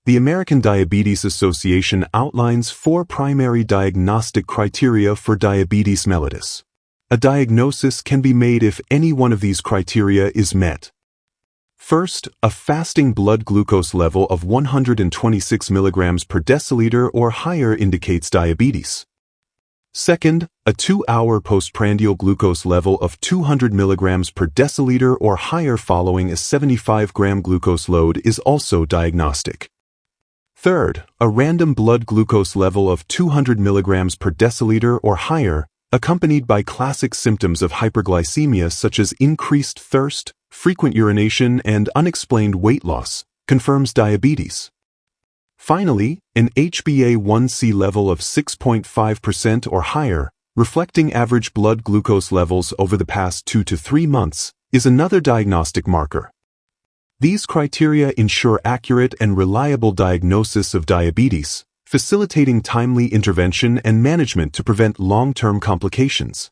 The American Diabetes Association outlines 4 primary diagnostic criteria for diabetes mellitus. A diagnosis can be made if any one of these criteria is met. First, a fasting blood glucose level of 126 mg per deciliter or higher indicates diabetes. Second, a 2-hour postprandial glucose level of 200 mg per deciliter or higher following a 75-gram glucose load is also diagnostic. Third, a random blood glucose level of 200 mg per deciliter or higher, accompanied by classic symptoms of hyperglycemia such as increased thirst, frequent urination, and unexplained weight loss, confirms diabetes. Finally, an HbA1c level of 6.5% or higher, reflecting average blood glucose levels over the past 2 to 3 months, is another diagnostic marker. These criteria ensure accurate and reliable diagnosis of diabetes, facilitating timely intervention and management to prevent long-term complications.